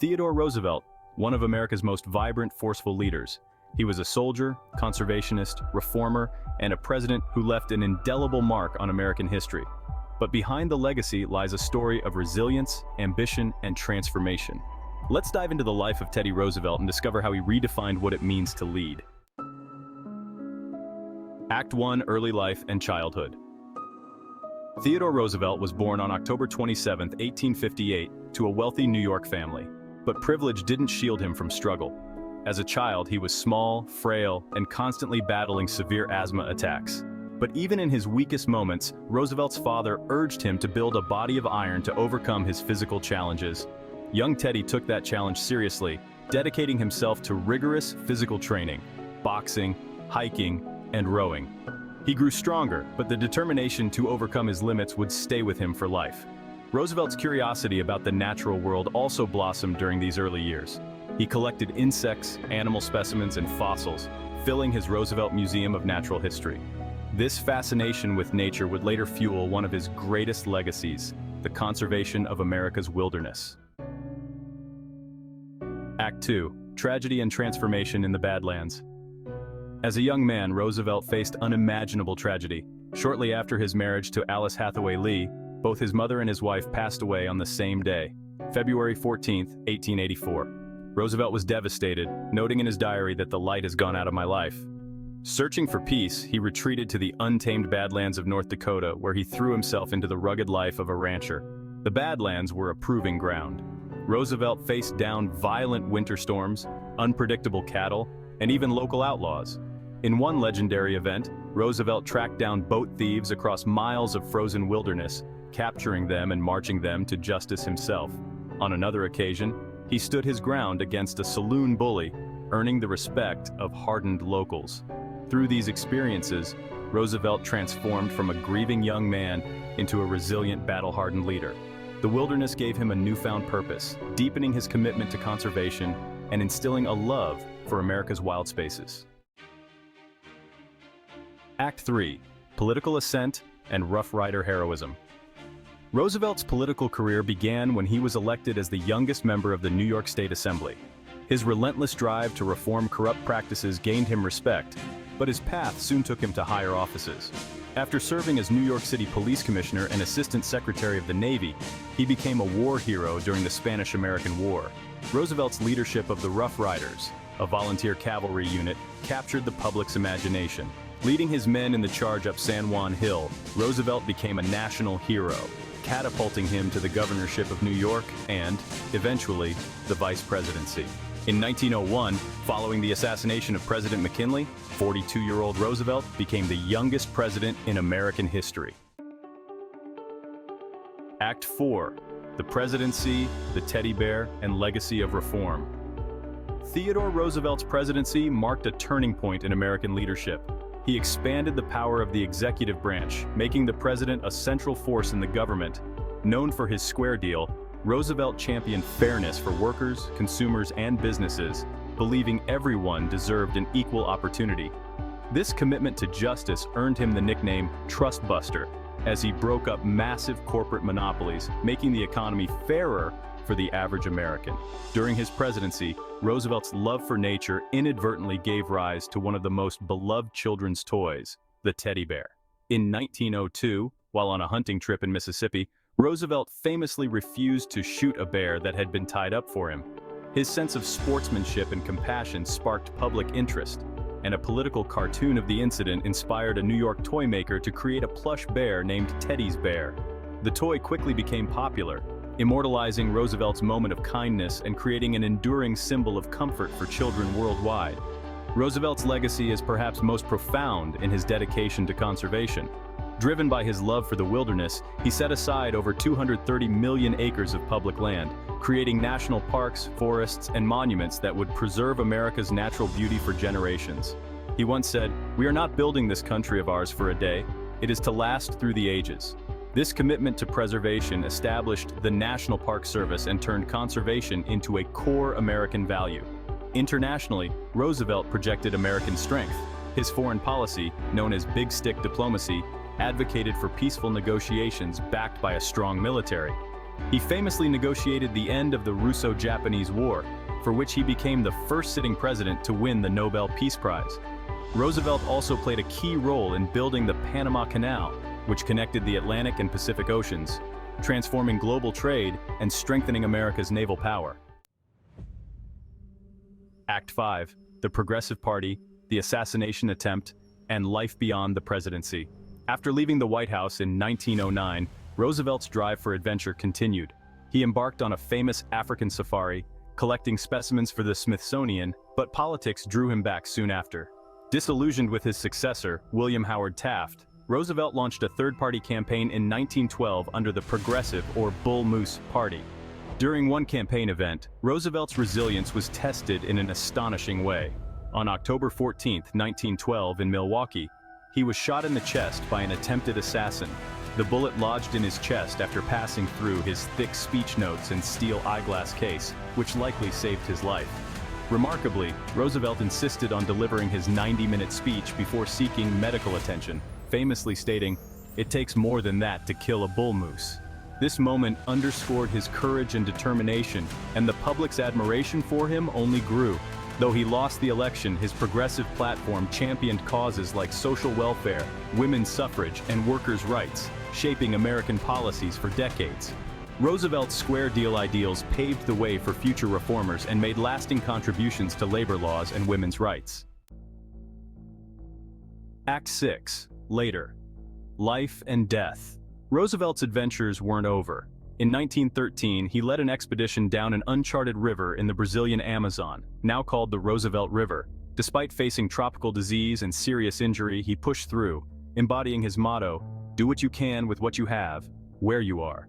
Theodore Roosevelt, one of America's most vibrant, forceful leaders. He was a soldier, conservationist, reformer, and a president who left an indelible mark on American history. But behind the legacy lies a story of resilience, ambition, and transformation. Let's dive into the life of Teddy Roosevelt and discover how he redefined what it means to lead. Act 1: Early Life and Childhood. Theodore Roosevelt was born on October 27, 1858, to a wealthy New York family. But privilege didn't shield him from struggle. As a child, he was small, frail, and constantly battling severe asthma attacks. But even in his weakest moments, Roosevelt's father urged him to build a body of iron to overcome his physical challenges. Young Teddy took that challenge seriously, dedicating himself to rigorous physical training, boxing, hiking, and rowing. He grew stronger, but the determination to overcome his limits would stay with him for life. Roosevelt's curiosity about the natural world also blossomed during these early years. He collected insects, animal specimens, and fossils, filling his Roosevelt Museum of Natural History. This fascination with nature would later fuel one of his greatest legacies, the conservation of America's wilderness. Act 2: Tragedy and Transformation in the Badlands. As a young man, Roosevelt faced unimaginable tragedy. Shortly after his marriage to Alice Hathaway Lee, both his mother and his wife passed away on the same day, February 14, 1884. Roosevelt was devastated, noting in his diary that the light has gone out of my life. Searching for peace, he retreated to the untamed Badlands of North Dakota, where he threw himself into the rugged life of a rancher. The Badlands were a proving ground. Roosevelt faced down violent winter storms, unpredictable cattle, and even local outlaws. In one legendary event, Roosevelt tracked down boat thieves across miles of frozen wilderness, capturing them and marching them to justice himself. On another occasion, he stood his ground against a saloon bully, earning the respect of hardened locals. Through these experiences, Roosevelt transformed from a grieving young man into a resilient, battle-hardened leader. The wilderness gave him a newfound purpose, deepening his commitment to conservation and instilling a love for America's wild spaces. Act 3: Political Ascent and Rough Rider Heroism. Roosevelt's political career began when he was elected as the youngest member of the New York State Assembly. His relentless drive to reform corrupt practices gained him respect, but his path soon took him to higher offices. After serving as New York City Police Commissioner and Assistant Secretary of the Navy, he became a war hero during the Spanish-American War. Roosevelt's leadership of the Rough Riders, a volunteer cavalry unit, captured the public's imagination. Leading his men in the charge up San Juan Hill, Roosevelt became a national hero, catapulting him to the governorship of New York and, eventually, the vice presidency. In 1901, following the assassination of President McKinley, 42-year-old Roosevelt became the youngest president in American history. Act 4: The Presidency, the Teddy Bear, and Legacy of Reform. Theodore Roosevelt's presidency marked a turning point in American leadership. He expanded the power of the executive branch, making the president a central force in the government. Known for his square deal, Roosevelt championed fairness for workers, consumers, and businesses, believing everyone deserved an equal opportunity. This commitment to justice earned him the nickname Trust Buster, as he broke up massive corporate monopolies, making the economy fairer for the average American. During his presidency, Roosevelt's love for nature inadvertently gave rise to one of the most beloved children's toys, the teddy bear. In 1902, while on a hunting trip in Mississippi, Roosevelt famously refused to shoot a bear that had been tied up for him. His sense of sportsmanship and compassion sparked public interest, and a political cartoon of the incident inspired a New York toy maker to create a plush bear named Teddy's Bear. The toy quickly became popular, immortalizing Roosevelt's moment of kindness and creating an enduring symbol of comfort for children worldwide. Roosevelt's legacy is perhaps most profound in his dedication to conservation. Driven by his love for the wilderness, he set aside over 230 million acres of public land, creating national parks, forests, and monuments that would preserve America's natural beauty for generations. He once said, "We are not building this country of ours for a day. It is to last through the ages." This commitment to preservation established the National Park Service and turned conservation into a core American value. Internationally, Roosevelt projected American strength. His foreign policy, known as Big Stick diplomacy, advocated for peaceful negotiations backed by a strong military. He famously negotiated the end of the Russo-Japanese War, for which he became the first sitting president to win the Nobel Peace Prize. Roosevelt also played a key role in building the Panama Canal, which connected the Atlantic and Pacific Oceans, transforming global trade and strengthening America's naval power. Act 5, the Progressive Party, the assassination attempt, and life beyond the presidency. After leaving the White House in 1909, Roosevelt's drive for adventure continued. He embarked on a famous African safari, collecting specimens for the Smithsonian, but politics drew him back soon after. Disillusioned with his successor, William Howard Taft, Roosevelt launched a third-party campaign in 1912 under the Progressive or Bull Moose Party. During one campaign event, Roosevelt's resilience was tested in an astonishing way. On October 14, 1912, in Milwaukee, he was shot in the chest by an attempted assassin. The bullet lodged in his chest after passing through his thick speech notes and steel eyeglass case, which likely saved his life. Remarkably, Roosevelt insisted on delivering his 90-minute speech before seeking medical attention, famously stating, "It takes more than that to kill a bull moose." This moment underscored his courage and determination, and the public's admiration for him only grew. Though he lost the election, his progressive platform championed causes like social welfare, women's suffrage, and workers' rights, shaping American policies for decades. Roosevelt's square deal ideals paved the way for future reformers and made lasting contributions to labor laws and women's rights. Act 6. Later. Life and death. Roosevelt's adventures weren't over. In 1913, he led an expedition down an uncharted river in the Brazilian Amazon, now called the Roosevelt River. Despite facing tropical disease and serious injury, he pushed through, embodying his motto, "Do what you can with what you have, where you are."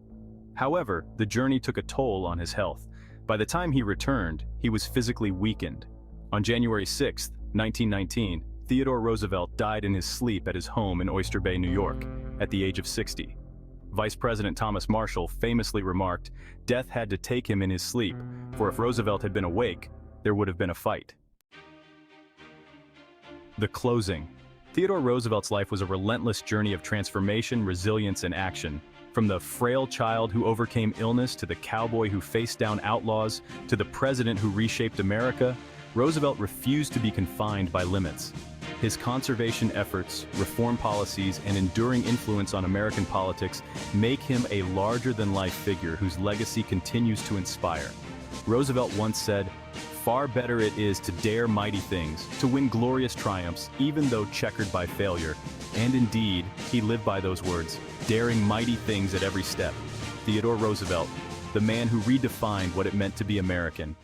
However, the journey took a toll on his health. By the time he returned, he was physically weakened. On January 6, 1919, Theodore Roosevelt died in his sleep at his home in Oyster Bay, New York, at the age of 60. Vice President Thomas Marshall famously remarked, "Death had to take him in his sleep, for if Roosevelt had been awake, there would have been a fight." The closing. Theodore Roosevelt's life was a relentless journey of transformation, resilience, and action. From the frail child who overcame illness to the cowboy who faced down outlaws to the president who reshaped America, Roosevelt refused to be confined by limits. His conservation efforts, reform policies, and enduring influence on American politics make him a larger-than-life figure whose legacy continues to inspire. Roosevelt once said, "Far better it is to dare mighty things, to win glorious triumphs, even though checkered by failure." And indeed, he lived by those words, daring mighty things at every step. Theodore Roosevelt, the man who redefined what it meant to be American.